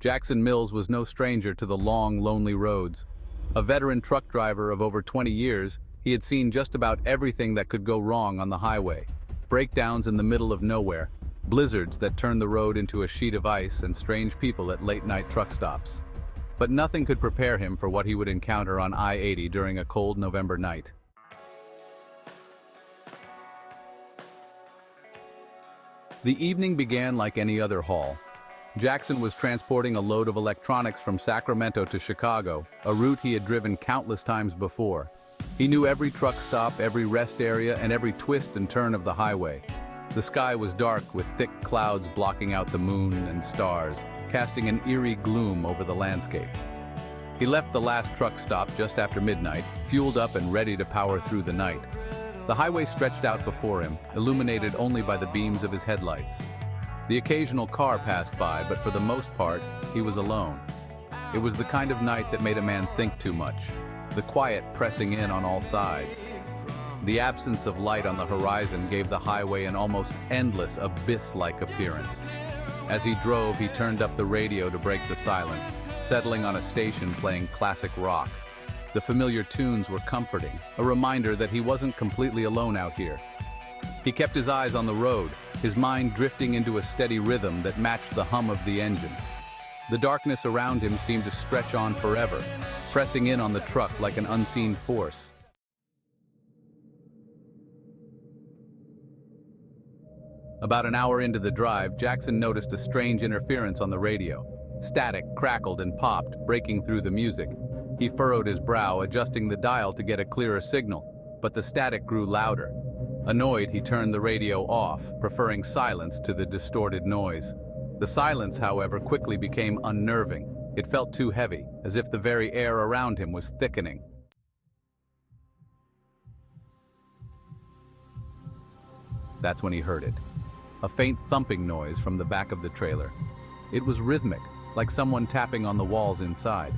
Jackson Mills was no stranger to the long, lonely roads. A veteran truck driver of over 20 years, he had seen just about everything that could go wrong on the highway. Breakdowns in the middle of nowhere, blizzards that turned the road into a sheet of ice, and strange people at late-night truck stops. But nothing could prepare him for what he would encounter on I-80 during a cold November night. The evening began like any other haul. Jackson was transporting a load of electronics from Sacramento to Chicago, a route he had driven countless times before. He knew every truck stop, every rest area, and every twist and turn of the highway. The sky was dark with thick clouds blocking out the moon and stars, casting an eerie gloom over the landscape. He left the last truck stop just after midnight, fueled up and ready to power through the night. The highway stretched out before him, illuminated only by the beams of his headlights. The occasional car passed by, but for the most part, he was alone. It was the kind of night that made a man think too much, the quiet pressing in on all sides. The absence of light on the horizon gave the highway an almost endless, abyss-like appearance. As he drove, he turned up the radio to break the silence, settling on a station playing classic rock. The familiar tunes were comforting, a reminder that he wasn't completely alone out here. He kept his eyes on the road, his mind drifting into a steady rhythm that matched the hum of the engine. The darkness around him seemed to stretch on forever, pressing in on the truck like an unseen force. About an hour into the drive, Jackson noticed a strange interference on the radio. Static crackled and popped, breaking through the music. He furrowed his brow, adjusting the dial to get a clearer signal, but the static grew louder. Annoyed, he turned the radio off, preferring silence to the distorted noise. The silence, however, quickly became unnerving. It felt too heavy, as if the very air around him was thickening. That's when he heard it. A faint thumping noise from the back of the trailer. It was rhythmic, like someone tapping on the walls inside.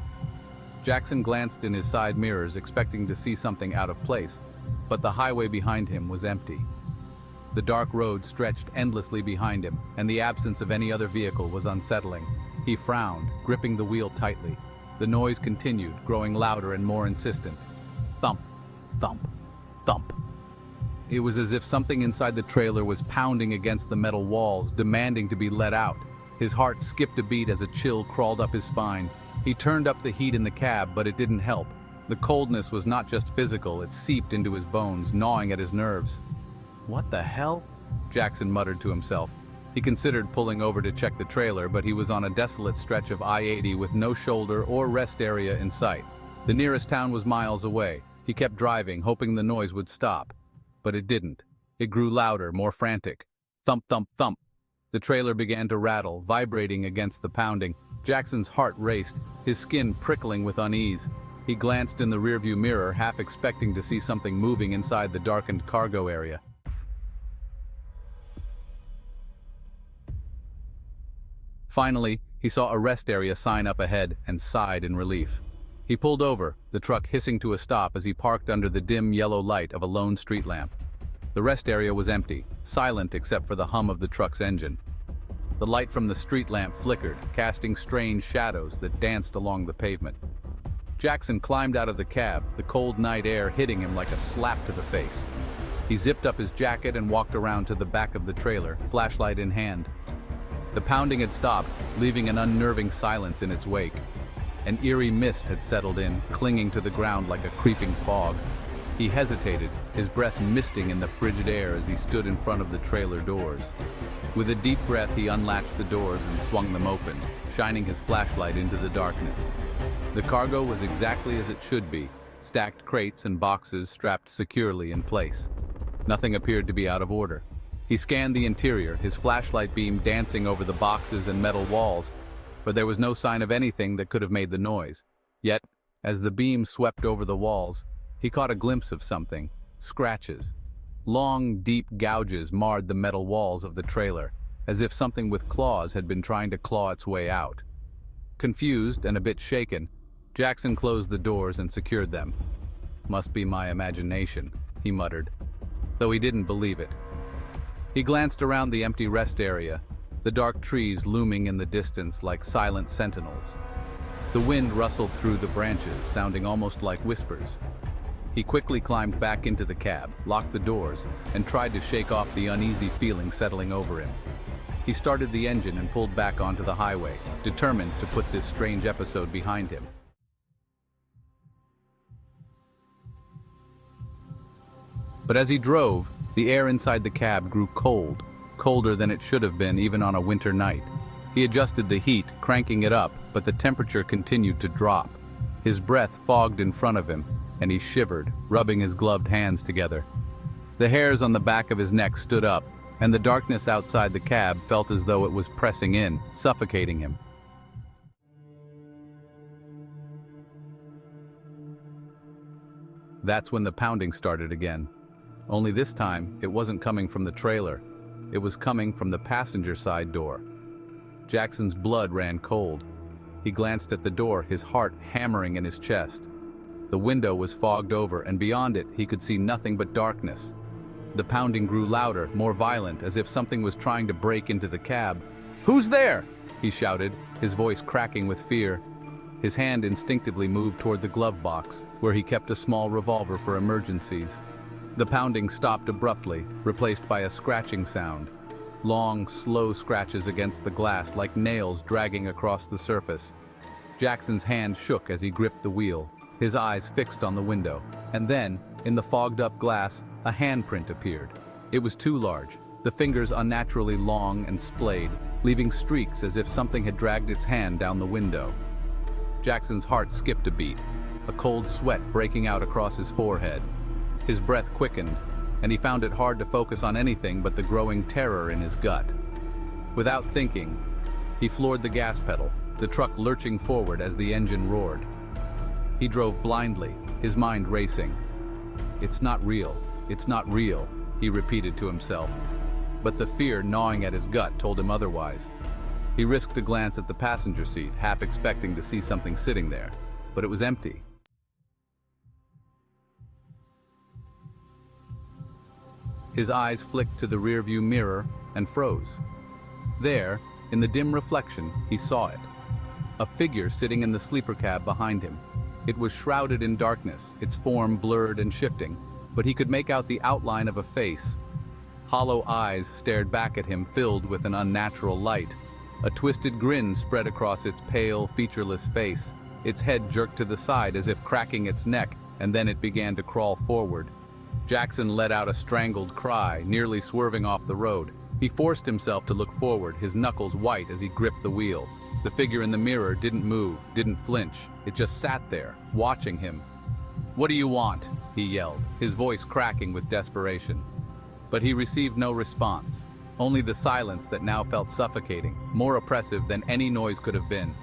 Jackson glanced in his side mirrors, expecting to see something out of place, but the highway behind him was empty. The dark road stretched endlessly behind him, and the absence of any other vehicle was unsettling. He frowned, gripping the wheel tightly. The noise continued, growing louder and more insistent. Thump, thump, thump. It was as if something inside the trailer was pounding against the metal walls, demanding to be let out. His heart skipped a beat as a chill crawled up his spine. He turned up the heat in the cab, but it didn't help. The coldness was not just physical, it seeped into his bones, gnawing at his nerves. "What the hell?" Jackson muttered to himself. He considered pulling over to check the trailer, but he was on a desolate stretch of I-80 with no shoulder or rest area in sight. The nearest town was miles away. He kept driving, hoping the noise would stop. But it didn't. It grew louder, more frantic. Thump, thump, thump. The trailer began to rattle, vibrating against the pounding. Jackson's heart raced, his skin prickling with unease. He glanced in the rearview mirror, half expecting to see something moving inside the darkened cargo area. Finally, he saw a rest area sign up ahead and sighed in relief. He pulled over, the truck hissing to a stop as he parked under the dim yellow light of a lone street lamp. The rest area was empty, silent except for the hum of the truck's engine. The light from the street lamp flickered, casting strange shadows that danced along the pavement. Jackson climbed out of the cab, the cold night air hitting him like a slap to the face. He zipped up his jacket and walked around to the back of the trailer, flashlight in hand. The pounding had stopped, leaving an unnerving silence in its wake. An eerie mist had settled in, clinging to the ground like a creeping fog. He hesitated, his breath misting in the frigid air as he stood in front of the trailer doors. With a deep breath, he unlatched the doors and swung them open, shining his flashlight into the darkness. The cargo was exactly as it should be, stacked crates and boxes strapped securely in place. Nothing appeared to be out of order. He scanned the interior, his flashlight beam dancing over the boxes and metal walls, but there was no sign of anything that could have made the noise. Yet, as the beam swept over the walls, he caught a glimpse of something: scratches. Long, deep gouges marred the metal walls of the trailer, as if something with claws had been trying to claw its way out. Confused and a bit shaken, Jackson closed the doors and secured them. "Must be my imagination," he muttered, though he didn't believe it. He glanced around the empty rest area. the dark trees looming in the distance like silent sentinels. The wind rustled through the branches, sounding almost like whispers. He quickly climbed back into the cab, locked the doors, and tried to shake off the uneasy feeling settling over him. He started the engine and pulled back onto the highway, determined to put this strange episode behind him. But as he drove, the air inside the cab grew cold, colder than it should have been even on a winter night. He adjusted the heat, cranking it up, but the temperature continued to drop. His breath fogged in front of him, and he shivered, rubbing his gloved hands together. The hairs on the back of his neck stood up, and the darkness outside the cab felt as though it was pressing in, suffocating him. That's when the pounding started again. Only this time, it wasn't coming from the trailer. It was coming from the passenger side door. Jackson's blood ran cold. He glanced at the door, his heart hammering in his chest. The window was fogged over, and beyond it, he could see nothing but darkness. The pounding grew louder, more violent, as if something was trying to break into the cab. "Who's there?" he shouted, his voice cracking with fear. His hand instinctively moved toward the glove box, where he kept a small revolver for emergencies. The pounding stopped abruptly, replaced by a scratching sound. Long, slow scratches against the glass like nails dragging across the surface. Jackson's hand shook as he gripped the wheel, his eyes fixed on the window. And then, in the fogged-up glass, a handprint appeared. It was too large, the fingers unnaturally long and splayed, leaving streaks as if something had dragged its hand down the window. Jackson's heart skipped a beat, a cold sweat breaking out across his forehead. His breath quickened, and he found it hard to focus on anything but the growing terror in his gut. Without thinking, he floored the gas pedal, the truck lurching forward as the engine roared. He drove blindly, his mind racing. "It's not real, it's not real," he repeated to himself. But the fear gnawing at his gut told him otherwise. He risked a glance at the passenger seat, half expecting to see something sitting there, but it was empty. His eyes flicked to the rearview mirror and froze. There, in the dim reflection, he saw it. A figure sitting in the sleeper cab behind him. It was shrouded in darkness, its form blurred and shifting, but he could make out the outline of a face. Hollow eyes stared back at him, filled with an unnatural light. A twisted grin spread across its pale, featureless face. Its head jerked to the side as if cracking its neck, and then it began to crawl forward. Jackson let out a strangled cry, nearly swerving off the road. He forced himself to look forward, his knuckles white as he gripped the wheel. The figure in the mirror didn't move, didn't flinch. It just sat there, watching him. "What do you want?" he yelled, his voice cracking with desperation. But he received no response, only the silence that now felt suffocating, more oppressive than any noise could have been.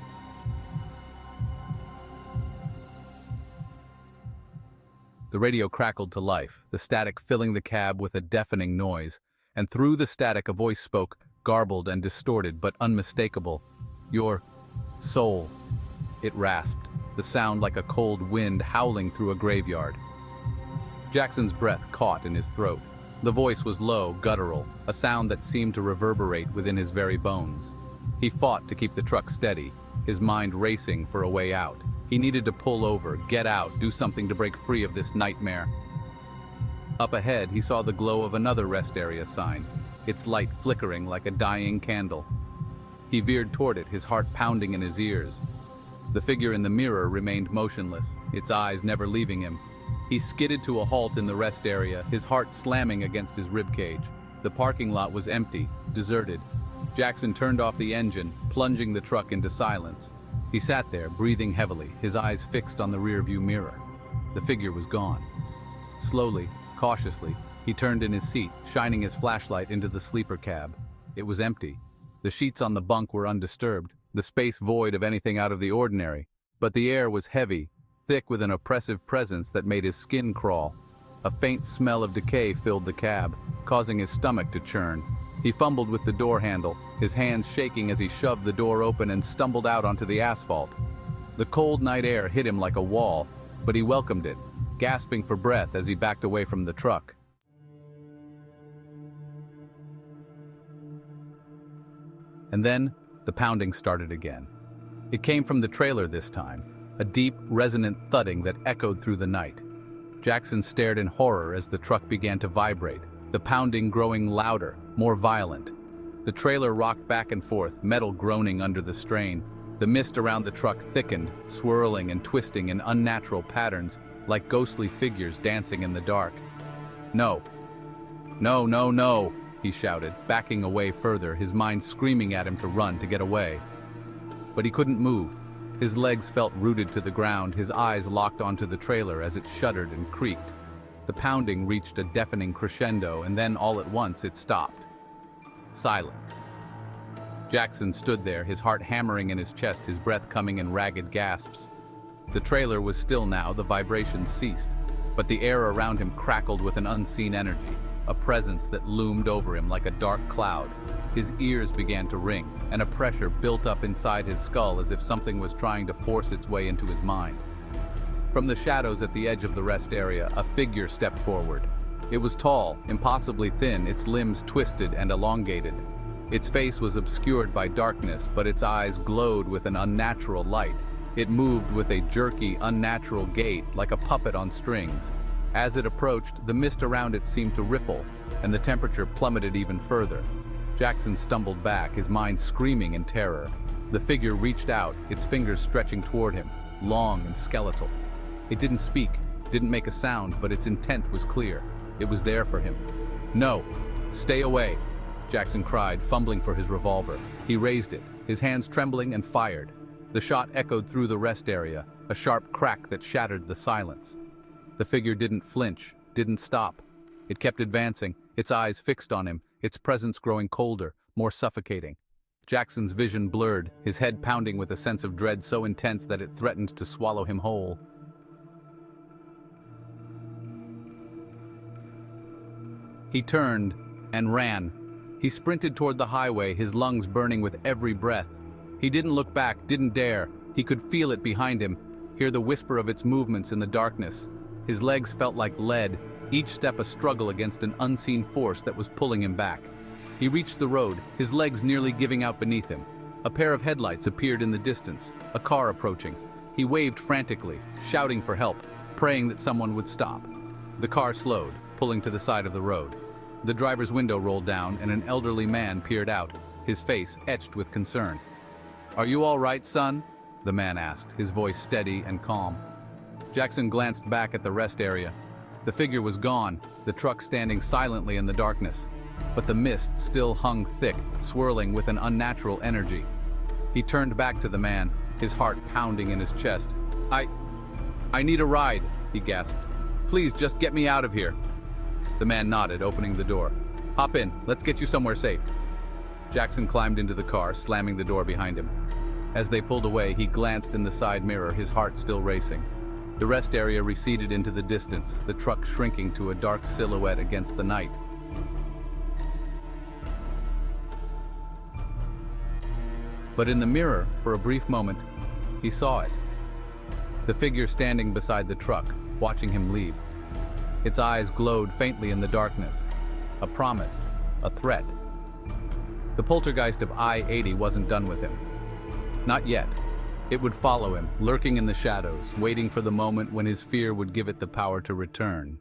The radio crackled to life, the static filling the cab with a deafening noise, and through the static a voice spoke, garbled and distorted but unmistakable. "Your soul," it rasped, the sound like a cold wind howling through a graveyard. Jackson's breath caught in his throat. The voice was low, guttural, a sound that seemed to reverberate within his very bones. He fought to keep the truck steady, his mind racing for a way out. He needed to pull over, get out, do something to break free of this nightmare. Up ahead, he saw the glow of another rest area sign, its light flickering like a dying candle. He veered toward it, his heart pounding in his ears. The figure in the mirror remained motionless, its eyes never leaving him. He skidded to a halt in the rest area, his heart slamming against his ribcage. The parking lot was empty, deserted. Jackson turned off the engine, plunging the truck into silence. He sat there, breathing heavily, his eyes fixed on the rearview mirror. The figure was gone. Slowly, cautiously, he turned in his seat, shining his flashlight into the sleeper cab. It was empty. The sheets on the bunk were undisturbed, the space void of anything out of the ordinary. But the air was heavy, thick with an oppressive presence that made his skin crawl. A faint smell of decay filled the cab, causing his stomach to churn. He fumbled with the door handle, his hands shaking as he shoved the door open and stumbled out onto the asphalt. The cold night air hit him like a wall, but he welcomed it, gasping for breath as he backed away from the truck. And then, the pounding started again. It came from the trailer this time, a deep, resonant thudding that echoed through the night. Jackson stared in horror as the truck began to vibrate, the pounding growing louder, more violent. The trailer rocked back and forth, metal groaning under the strain. The mist around the truck thickened, swirling and twisting in unnatural patterns, like ghostly figures dancing in the dark. "No. No, no, no," he shouted, backing away further, his mind screaming at him to run, to get away. But he couldn't move. His legs felt rooted to the ground, his eyes locked onto the trailer as it shuddered and creaked. The pounding reached a deafening crescendo, and then all at once it stopped. Silence. Jackson stood there, his heart hammering in his chest, his breath coming in ragged gasps. The trailer was still now, the vibrations ceased, but the air around him crackled with an unseen energy, a presence that loomed over him like a dark cloud. His ears began to ring, and a pressure built up inside his skull as if something was trying to force its way into his mind. From the shadows at the edge of the rest area, a figure stepped forward. It was tall, impossibly thin, its limbs twisted and elongated. Its face was obscured by darkness, but its eyes glowed with an unnatural light. It moved with a jerky, unnatural gait, like a puppet on strings. As it approached, the mist around it seemed to ripple, and the temperature plummeted even further. Jackson stumbled back, his mind screaming in terror. The figure reached out, its fingers stretching toward him, long and skeletal. It didn't speak, didn't make a sound, but its intent was clear. It was there for him. "No! Stay away!" Jackson cried, fumbling for his revolver. He raised it, his hands trembling, and fired. The shot echoed through the rest area, a sharp crack that shattered the silence. The figure didn't flinch, didn't stop. It kept advancing, its eyes fixed on him, its presence growing colder, more suffocating. Jackson's vision blurred, his head pounding with a sense of dread so intense that it threatened to swallow him whole. He turned and ran. He sprinted toward the highway, his lungs burning with every breath. He didn't look back, didn't dare. He could feel it behind him, hear the whisper of its movements in the darkness. His legs felt like lead, each step a struggle against an unseen force that was pulling him back. He reached the road, his legs nearly giving out beneath him. A pair of headlights appeared in the distance, a car approaching. He waved frantically, shouting for help, praying that someone would stop. The car slowed, pulling to the side of the road. The driver's window rolled down and an elderly man peered out, his face etched with concern. "Are you all right, son?" the man asked, his voice steady and calm. Jackson glanced back at the rest area. The figure was gone, the truck standing silently in the darkness. But the mist still hung thick, swirling with an unnatural energy. He turned back to the man, his heart pounding in his chest. I need a ride," he gasped. "Please just get me out of here." The man nodded, opening the door. "Hop in, let's get you somewhere safe." Jackson climbed into the car, slamming the door behind him. As they pulled away, he glanced in the side mirror, his heart still racing. The rest area receded into the distance, the truck shrinking to a dark silhouette against the night. But in the mirror, for a brief moment, he saw it. The figure standing beside the truck, watching him leave. Its eyes glowed faintly in the darkness. A promise, a threat. The Poltergeist of I-80 wasn't done with him. Not yet. It would follow him, lurking in the shadows, waiting for the moment when his fear would give it the power to return.